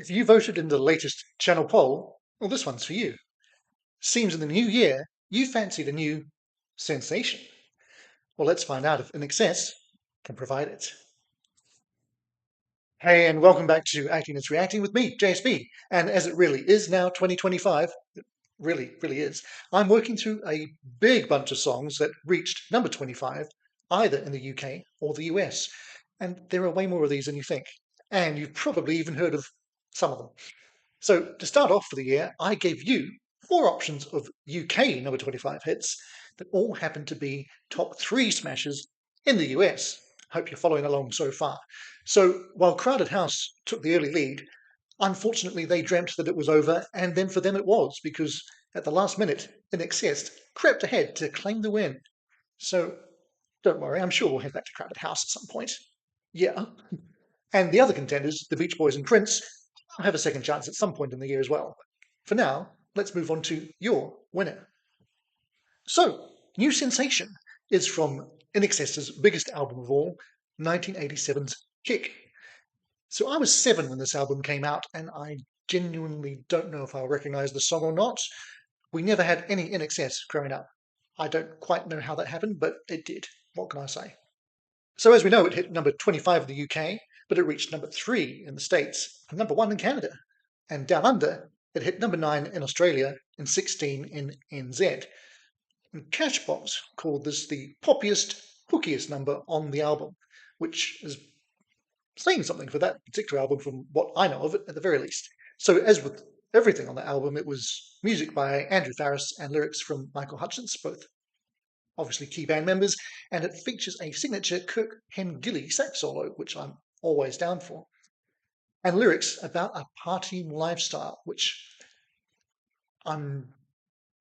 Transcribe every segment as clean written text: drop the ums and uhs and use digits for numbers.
If you voted in the latest channel poll, well, this one's for you. Seems in the new year you fancied a new sensation. Well, let's find out if INXS can provide it. Hey, and welcome back to Acting is Reacting with me, JSB. And as it really is now 2025, it really is, I'm working through a big bunch of songs that reached number 25, either in the UK or the US. And there are way more of these than you think. And you've probably even heard of some of them. So to start off for the year, I gave you 4 options of UK number 25 hits that all happen to be top 3 smashes in the US. Hope you're following along so far. So while Crowded House took the early lead, unfortunately they dreamt that it was over, and then for them it was, because at the last minute, INXS crept ahead to claim the win. So don't worry, I'm sure we'll head back to Crowded House at some point. Yeah. And the other contenders, the Beach Boys and Prince, will have a second chance at some point in the year as well. For now, let's move on to your winner. So, New Sensation is from INXS's biggest album of all, 1987's Kick. So I was 7 when this album came out, and I genuinely don't know if I'll recognize the song or not. We never had any INXS growing up. I don't quite know how that happened, but it did. What can I say? So as we know, it hit number 25 in the UK, but it reached number 3 in the States and number 1 in Canada. And down under, it hit number 9 in Australia and 16 in NZ. And Cashbox called this the poppiest, hookiest number on the album, which is saying something for that particular album from what I know of it, at the very least. So as with everything on the album, it was music by Andrew Farriss and lyrics from Michael Hutchence, both obviously key band members, and it features a signature Kirk Hengilly sax solo, which I'm always down for, and lyrics about a partying lifestyle, which I'm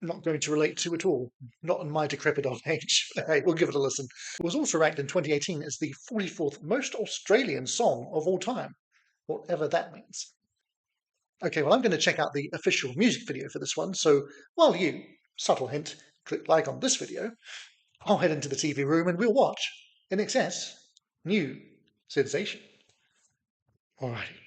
not going to relate to at all, not in my decrepit old age. Hey, we'll give it a listen. It was also ranked in 2018 as the 44th most Australian song of all time, whatever that means. Okay, well, I'm going to check out the official music video for this one, so while you, subtle hint, click like on this video, I'll head into the TV room and we'll watch INXS New Sensation. Alrighty.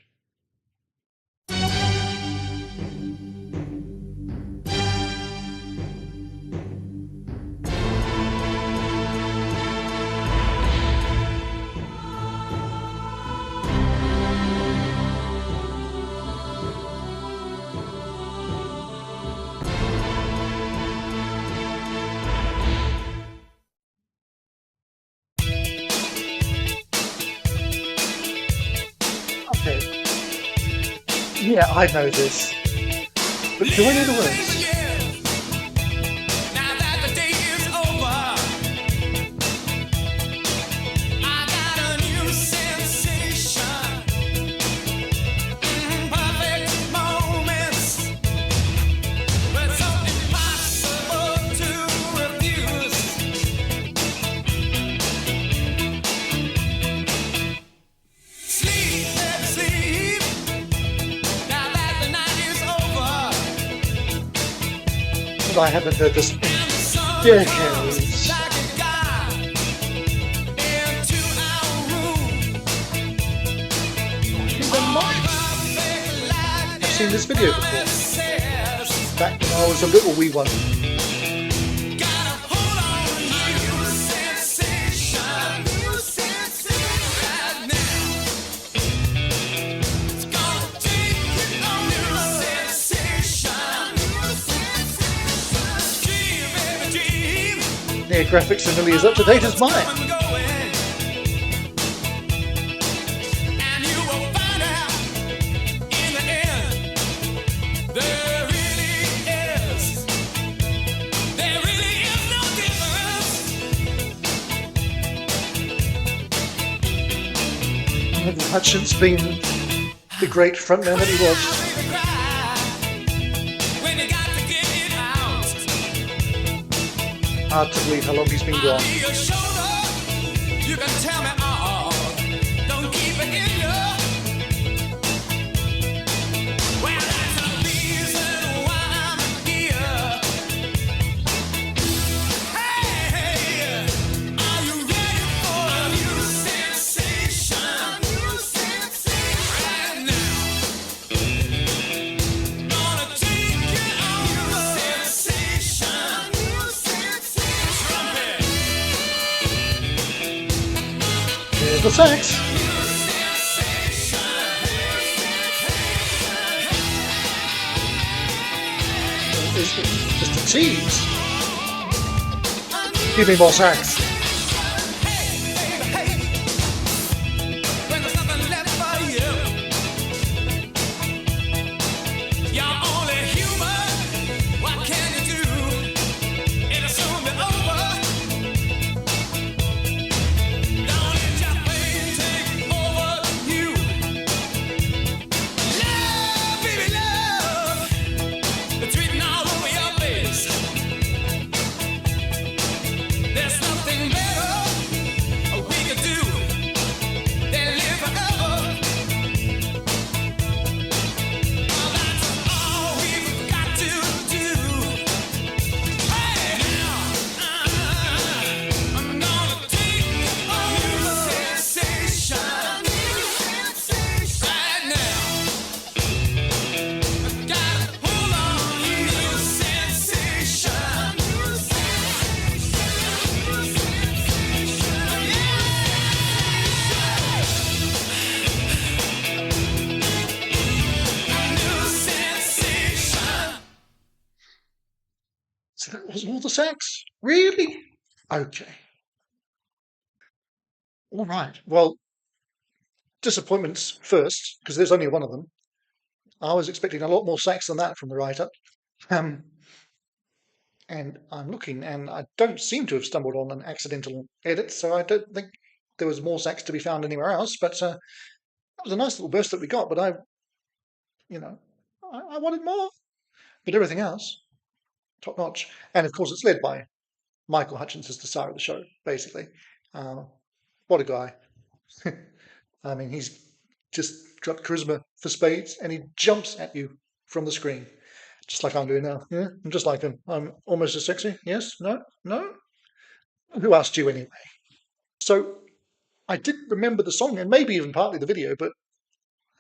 Okay. Yeah, I know this. But do I know the words? I haven't heard this in decades. I've seen this video before, back when I was a little wee one. Their graphics are nearly as up to date as mine. Michael Hutchence being the great frontman that he was. Hard to believe how long he's been gone. You can tell me all. Don't keep it in you. Well, that's the reason why I'm here. Hey, are you ready for a new sensation? New sensation. Right now. There's the sax. It's just a tease. Give me more sax. So that was all the sax? Really? Okay. All right. Well, disappointments first, because there's only one of them. I was expecting a lot more sax than that from the writer. And I'm looking, and I don't seem to have stumbled on an accidental edit, so I don't think there was more sax to be found anywhere else. But that was a nice little burst that we got. But I wanted more. But everything else, top notch. And of course, it's led by Michael Hutchence as the star of the show, basically. What a guy. I mean, he's just got charisma for spades, and he jumps at you from the screen, just like I'm doing now. Yeah, I'm just like him. I'm almost as sexy. Yes? No? No? Who asked you anyway? So I did remember the song, and maybe even partly the video, but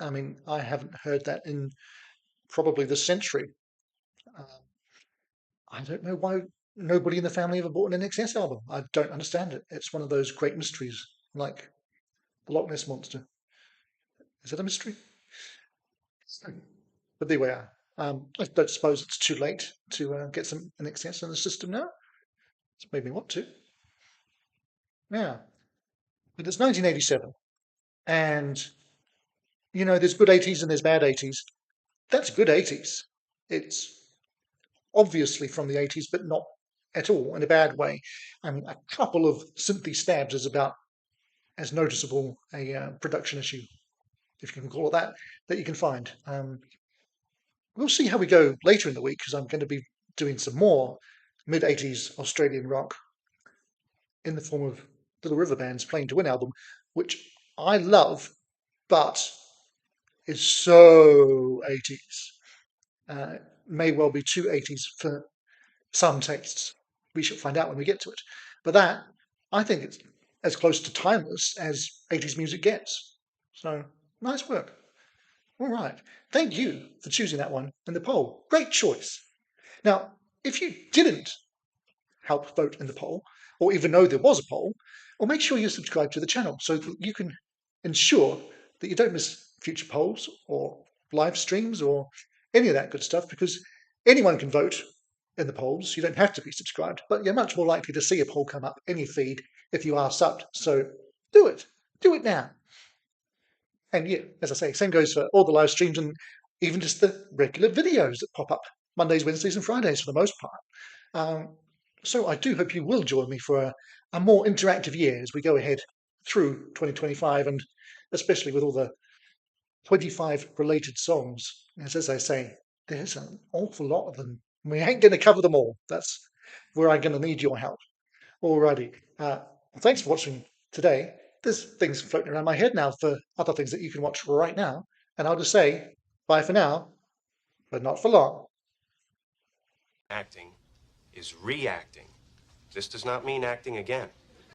I mean, I haven't heard that in probably the century. I don't know why nobody in the family ever bought an INXS album. I don't understand it. It's one of those great mysteries, like the Loch Ness Monster. Is it a mystery? But there we are. I don't suppose it's too late to get some INXS in the system now. It's made me want to. Yeah. But it's 1987. And, there's good 80s and there's bad 80s. That's good 80s. It's obviously from the 80s, but not at all in a bad way. I mean, a couple of synthy stabs is about as noticeable a production issue, if you can call it that you can find. We'll see how we go later in the week, because I'm going to be doing some more mid-80s Australian rock in the form of Little River Band's Playing to Win album, which I love, but is so 80s. May well be too 80s for some tastes. We shall find out when we get to it. But that, I think, it's as close to timeless as 80s music gets. So, nice work. All right. Thank you for choosing that one in the poll. Great choice. Now, if you didn't help vote in the poll, or even know there was a poll, well, make sure you subscribe to the channel so that you can ensure that you don't miss future polls or live streams or any of that good stuff, because anyone can vote in the polls. You don't have to be subscribed, but you're much more likely to see a poll come up in your feed if you are subbed. So do it. Do it now. And yeah, as I say, same goes for all the live streams and even just the regular videos that pop up Mondays, Wednesdays, and Fridays for the most part. So I do hope you will join me for a more interactive year as we go ahead through 2025, and especially with all the 25 related songs. As I say, there's an awful lot of them. We ain't going to cover them all. That's where I'm going to need your help. Alrighty. Thanks for watching today. There's things floating around my head now for other things that you can watch right now. And I'll just say bye for now, but not for long. Acting is reacting. This does not mean acting again.